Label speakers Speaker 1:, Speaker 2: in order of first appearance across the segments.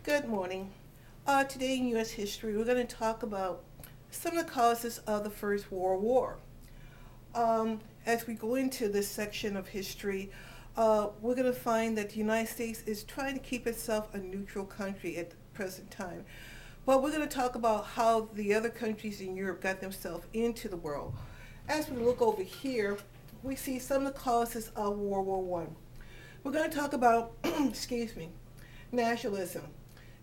Speaker 1: Good morning. Today in U.S. history, we're going to talk about some of the causes of the First World War. As we go into this section of history, we're going to find that the United States is trying to keep itself a neutral country at the present time. But we're going to talk about how the other countries in Europe got themselves into the world. As we look over here, we see some of the causes of World War One. We're going to talk about, nationalism.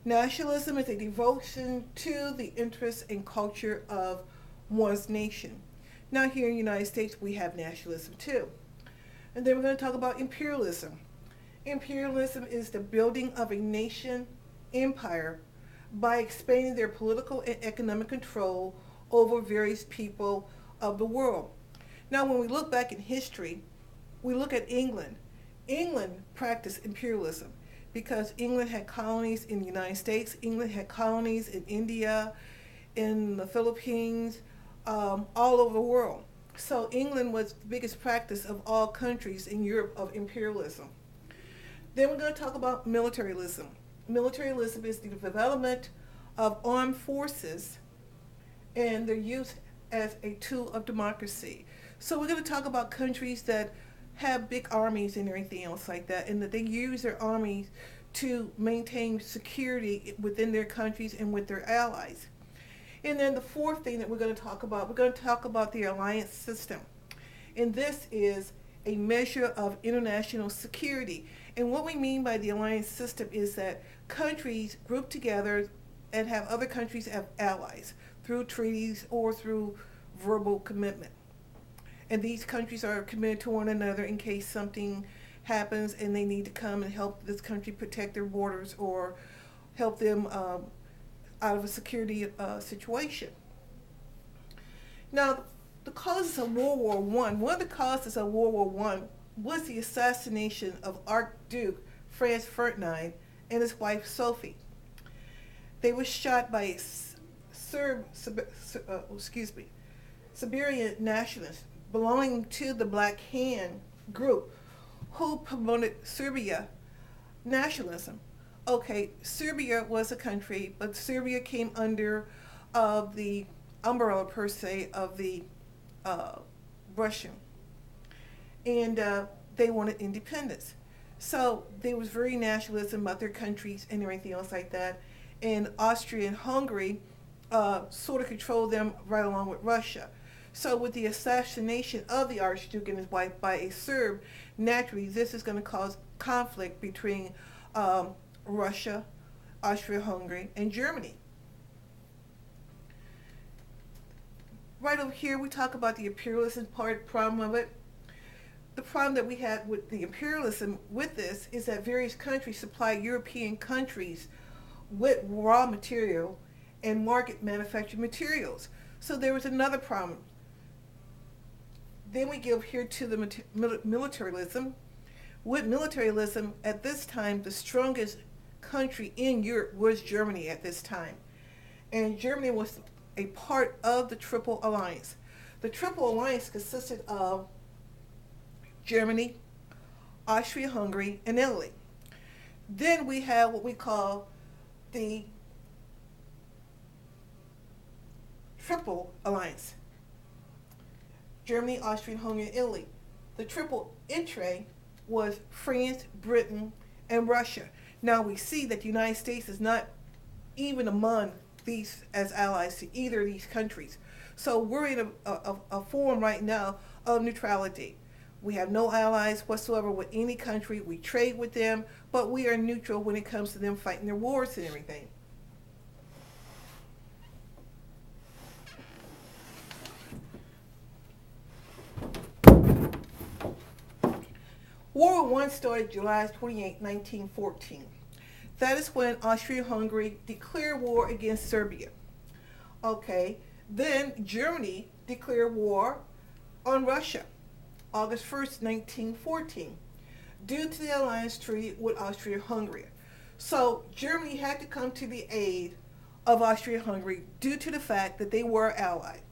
Speaker 1: Nationalism is a devotion to the interests and culture of one's nation. Now here in the United States, we have nationalism too. And then we're going to talk about imperialism. Imperialism is the building of a nation empire by expanding their political and economic control over various people of the world. Now when we look back in history, we look at England. England practiced imperialism because England had colonies in the United States, England had colonies in India, in the Philippines, all over the world. So England was the biggest practice of all countries in Europe of imperialism. Then we're going to talk about militarism. Militarism is the development of armed forces and their use as a tool of democracy. So we're going to talk about countries that have big armies and everything else like that, and that they use their armies to maintain security within their countries and with their allies. And then the fourth thing that we're going to talk about the alliance system. And this is a measure of international security. And what we mean by the alliance system is that countries group together and have other countries as allies through treaties or through verbal commitment. And these countries are committed to one another in case something happens and they need to come and help this country protect their borders or help them out of a security situation. Now, the causes of World War One. One of the causes of World War One was the assassination of Archduke Franz Ferdinand and his wife Sophie. They were shot by a Serbian nationalists belonging to the Black Hand group who promoted Serbia nationalism. Okay, Serbia was a country, but Serbia came under the umbrella per se of the Russian, and they wanted independence. So there was very nationalism about their countries and everything else like that. And Austria and Hungary sort of controlled them right along with Russia. So with the assassination of the Archduke and his wife by a Serb, naturally this is going to cause conflict between Russia, Austria-Hungary, and Germany. Right over here we talk about the imperialism problem of it. The problem that we had with the imperialism with this is that various countries supply European countries with raw material and market manufactured materials. So there was another problem. Then we give here to the militarism. With militarism, at this time, the strongest country in Europe was Germany at this time. And Germany was a part of the Triple Alliance. The Triple Alliance consisted of Germany, Austria-Hungary, and Italy. Then we have what we call the Triple Alliance. Germany, Austria, Hungary, and Italy. The triple entry was France, Britain, and Russia. Now we see that the United States is not even among these as allies to either of these countries. So we're in a form right now of neutrality. We have no allies whatsoever with any country. We trade with them, but we are neutral when it comes to them fighting their wars and everything. World War I started July 28, 1914. That is when Austria-Hungary declared war against Serbia. Okay, then Germany declared war on Russia, August 1st, 1914, due to the alliance treaty with Austria-Hungary. So Germany had to come to the aid of Austria-Hungary due to the fact that they were allied.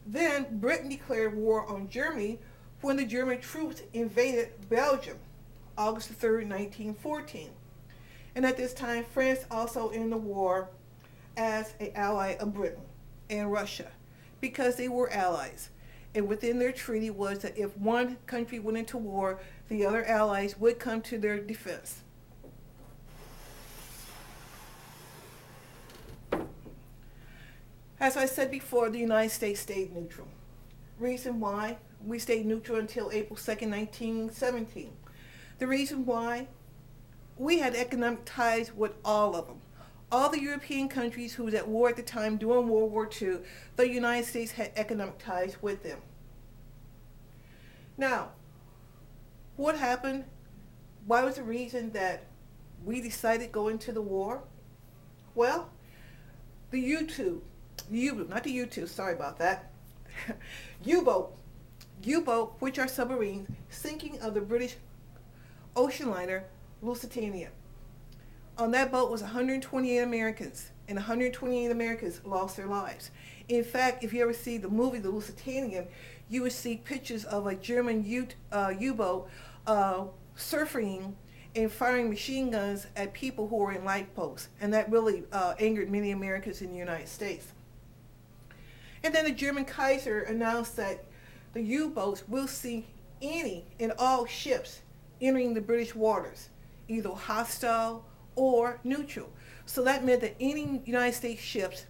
Speaker 1: Then Britain declared war on Germany when the German troops invaded Belgium, August 3rd, 1914. And at this time, France also in the war as an ally of Britain and Russia because they were allies. And within their treaty was that if one country went into war, the other allies would come to their defense. As I said before, the United States stayed neutral. Reason why? We stayed neutral until April 2nd, 1917. The reason why? We had economic ties with all of them. All the European countries who was at war at the time during World War II, the United States had economic ties with them. Now, what happened? Why was the reason that we decided to go into the war? Well, the U-2, not the U-2, sorry about that. U-boat, which are submarines, sinking of the British ocean liner Lusitania. On that boat was 128 Americans, and 128 Americans lost their lives. In fact, if you ever see the movie The Lusitanian, you would see pictures of a German U-boat surfing and firing machine guns at people who were in lifeboats, and that really angered many Americans in the United States. And then the German Kaiser announced that the U-boats will sink any and all ships entering the British waters, either hostile or neutral. So that meant that any United States ships,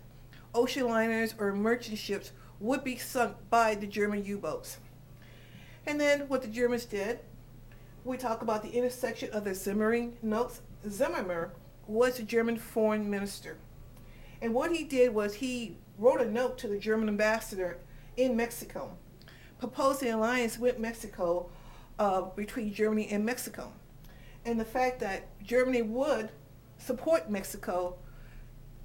Speaker 1: ocean liners or merchant ships, would be sunk by the German U-boats. And then what the Germans did, we talk about the intersection of the Zimmermann notes. Zimmermann was the German foreign minister. And what he did was he wrote a note to the German ambassador in Mexico, proposing an alliance with Mexico between Germany and Mexico. And the fact that Germany would support Mexico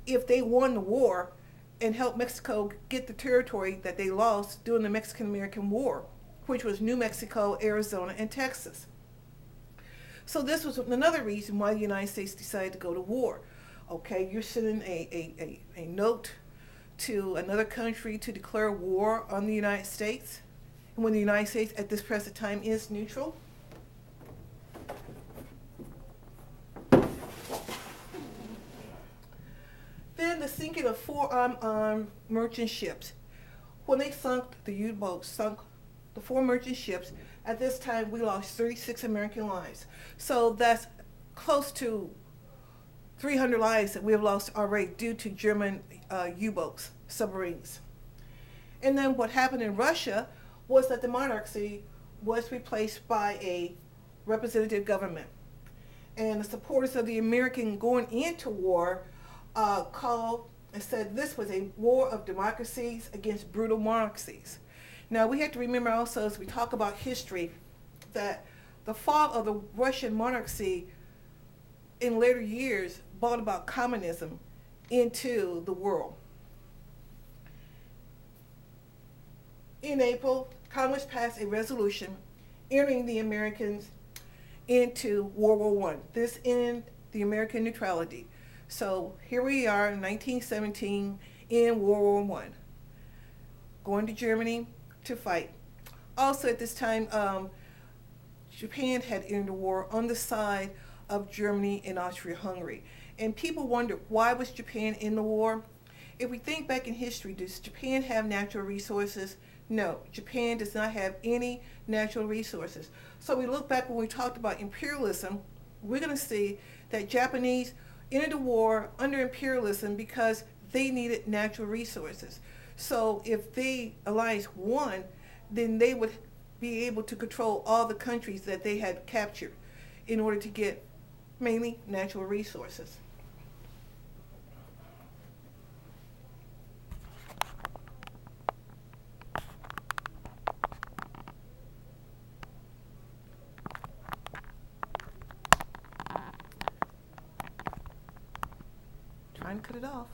Speaker 1: if they won the war and help Mexico get the territory that they lost during the Mexican-American War, which was New Mexico, Arizona, and Texas. So this was another reason why the United States decided to go to war. Okay, you're sending a note to another country to declare war on the United States, and when the United States at this present time is neutral. Then the sinking of 4 unarmed merchant ships. When they sunk, the U-boats sunk the 4 merchant ships. At this time, we lost 36 American lives. So that's close to 300 lives that we have lost already due to German U-boats, submarines. And then what happened in Russia was that the monarchy was replaced by a representative government. And the supporters of the American going into war called and said this was a war of democracies against brutal monarchies. Now we have to remember also as we talk about history that the fall of the Russian monarchy in later years brought about communism into the world. In April, Congress passed a resolution entering the Americans into World War I. This ended the American neutrality. So here we are in 1917 in World War I, going to Germany to fight. Also at this time, Japan had entered the war on the side of Germany and Austria-Hungary. And people wonder, why was Japan in the war? If we think back in history, does Japan have natural resources? No, Japan does not have any natural resources. So we look back when we talked about imperialism, we're going to see that Japanese entered the war under imperialism because they needed natural resources. So if the alliance won, then they would be able to control all the countries that they had captured in order to get mainly natural resources. Trying to cut it off.